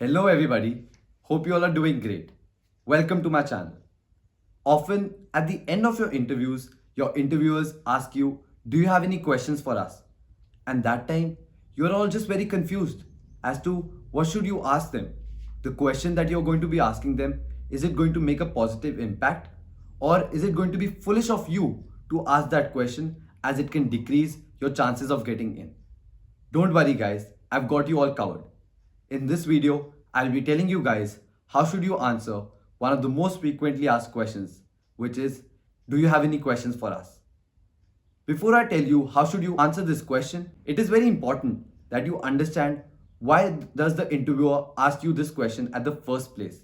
Hello, everybody. Hope you all are doing great. Welcome to my channel. Often, at the end of your interviews, your interviewers ask you, do you have any questions for us? And that time, you're all just very confused as to what should you ask them. The question that you're going to be asking them, is it going to make a positive impact? Or is it going to be foolish of you to ask that question as it can decrease your chances of getting in? Don't worry guys, I've got you all covered. In this video, I'll be telling you guys how should you answer one of the most frequently asked questions, which is, do you have any questions for us? Before I tell you how should you answer this question, it is very important that you understand why does the interviewer ask you this question at the first place.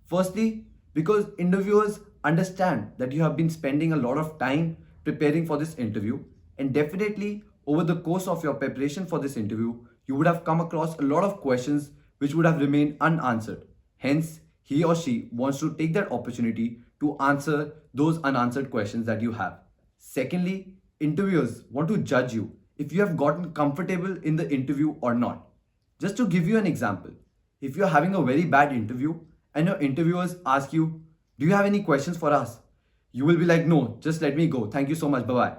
Firstly, because interviewers understand that you have been spending a lot of time preparing for this interview, and definitely over the course of your preparation for this interview, you would have come across a lot of questions which would have remained unanswered. Hence, he or she wants to take that opportunity to answer those unanswered questions that you have. Secondly, interviewers want to judge you if you have gotten comfortable in the interview or not. Just to give you an example, if you're having a very bad interview and your interviewers ask you, do you have any questions for us? You will be like, no, just let me go. Thank you so much. Bye bye.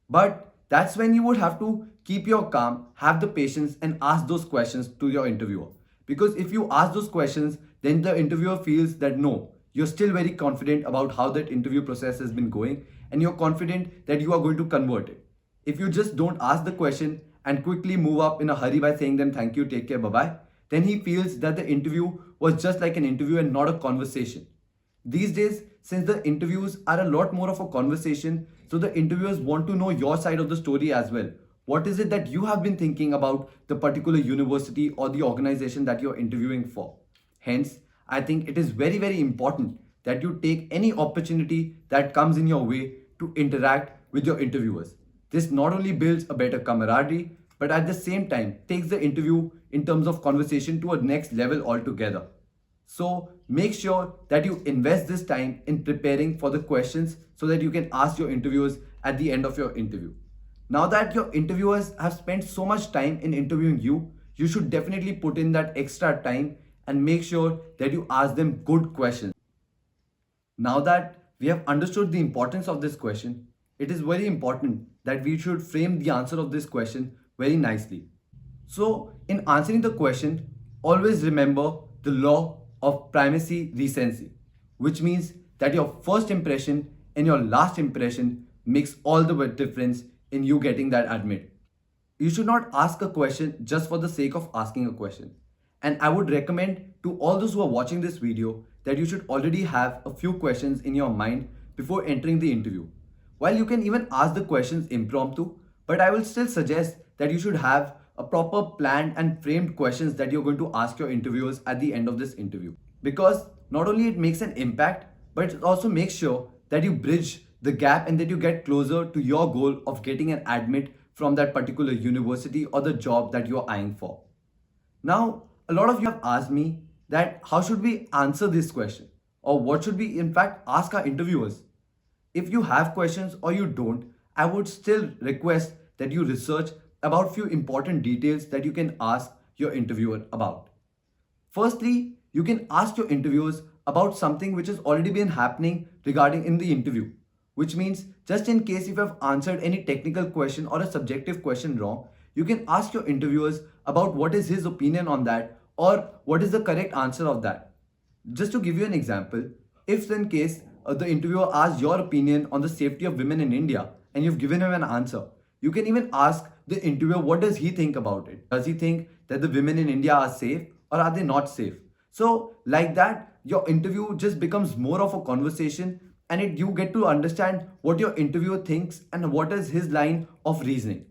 But that's when you would have to keep your calm, have the patience, and ask those questions to your interviewer. Because if you ask those questions, then the interviewer feels that no, you're still very confident about how that interview process has been going, and you're confident that you are going to convert it. If you just don't ask the question and quickly move up in a hurry by saying them thank you, take care, bye bye, then he feels that the interview was just like an interview and not a conversation. These days, since the interviews are a lot more of a conversation, so the interviewers want to know your side of the story as well. What is it that you have been thinking about the particular university or the organization that you're interviewing for? Hence, I think it is very, very important that you take any opportunity that comes in your way to interact with your interviewers. This not only builds a better camaraderie, but at the same time takes the interview in terms of conversation to a next level altogether. So make sure that you invest this time in preparing for the questions so that you can ask your interviewers at the end of your interview. Now that your interviewers have spent so much time in interviewing you, you should definitely put in that extra time and make sure that you ask them good questions. Now that we have understood the importance of this question, it is very important that we should frame the answer of this question very nicely. So, in answering the question, always remember the law of primacy recency, which means that your first impression and your last impression makes all the difference in you getting that admit. You should not ask a question just for the sake of asking a question. And I would recommend to all those who are watching this video that you should already have a few questions in your mind before entering the interview. While you can even ask the questions impromptu, but I will still suggest that you should have a proper planned and framed questions that you're going to ask your interviewers at the end of this interview. Because not only it makes an impact, but it also makes sure that you bridge the gap and that you get closer to your goal of getting an admit from that particular university or the job that you're eyeing for. Now, a lot of you have asked me that how should we answer this question, or what should we in fact ask our interviewers? If you have questions or you don't, I would still request that you research about few important details that you can ask your interviewer about. Firstly, you can ask your interviewers about something which has already been happening regarding in the interview, which means just in case if you have answered any technical question or a subjective question wrong, you can ask your interviewers about what is his opinion on that or what is the correct answer of that. Just to give you an example, if in case the interviewer asks your opinion on the safety of women in India and you've given him an answer, you can even ask the interviewer what does he think about it. Does he think that the women in India are safe or are they not safe? So like that, your interview just becomes more of a conversation and you get to understand what your interviewer thinks and what is his line of reasoning.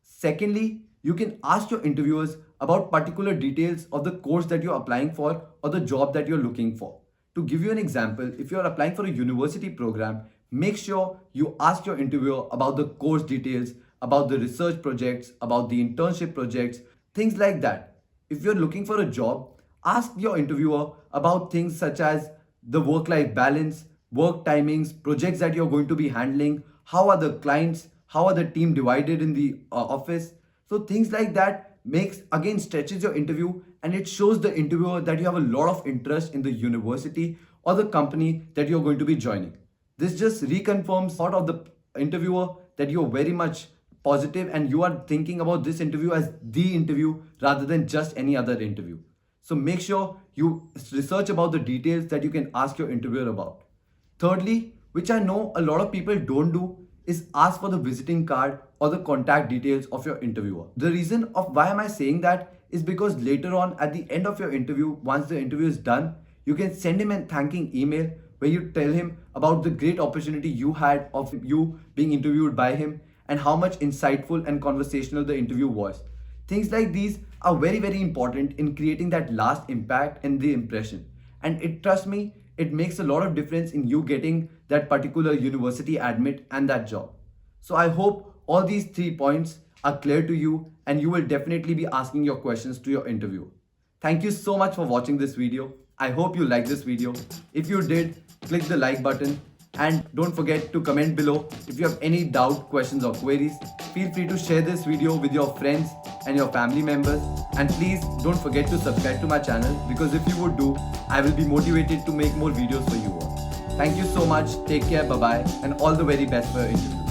Secondly, you can ask your interviewers about particular details of the course that you're applying for or the job that you're looking for. To give you an example, if you're applying for a university program, make sure you ask your interviewer about the course details, about the research projects, about the internship projects, things like that. If you're looking for a job, ask your interviewer about things such as the work-life balance, work timings, projects that you're going to be handling, how are the clients, how are the team divided in the office. So things like that stretches your interview, and it shows the interviewer that you have a lot of interest in the university or the company that you're going to be joining. This just reconfirms thought of the interviewer that you're very much positive and you are thinking about this interview as the interview rather than just any other interview. So make sure you research about the details that you can ask your interviewer about. Thirdly, which I know a lot of people don't do, is ask for the visiting card or the contact details of your interviewer. The reason of why am I saying that is because later on at the end of your interview, once the interview is done, you can send him a thanking email where you tell him about the great opportunity you had of you being interviewed by him and how much insightful and conversational the interview was. Things like these are very, very important in creating that last impact and the impression. And trust me, it makes a lot of difference in you getting that particular university admit and that job. So I hope all these 3 points are clear to you and you will definitely be asking your questions to your interviewer. Thank you so much for watching this video. I hope you liked this video. If you did, click the like button and don't forget to comment below if you have any doubt, questions or queries. Feel free to share this video with your friends and your family members, and please don't forget to subscribe to my channel, because if you would do, I will be motivated to make more videos for you all. Thank you so much, take care, bye bye, and all the very best for your interview.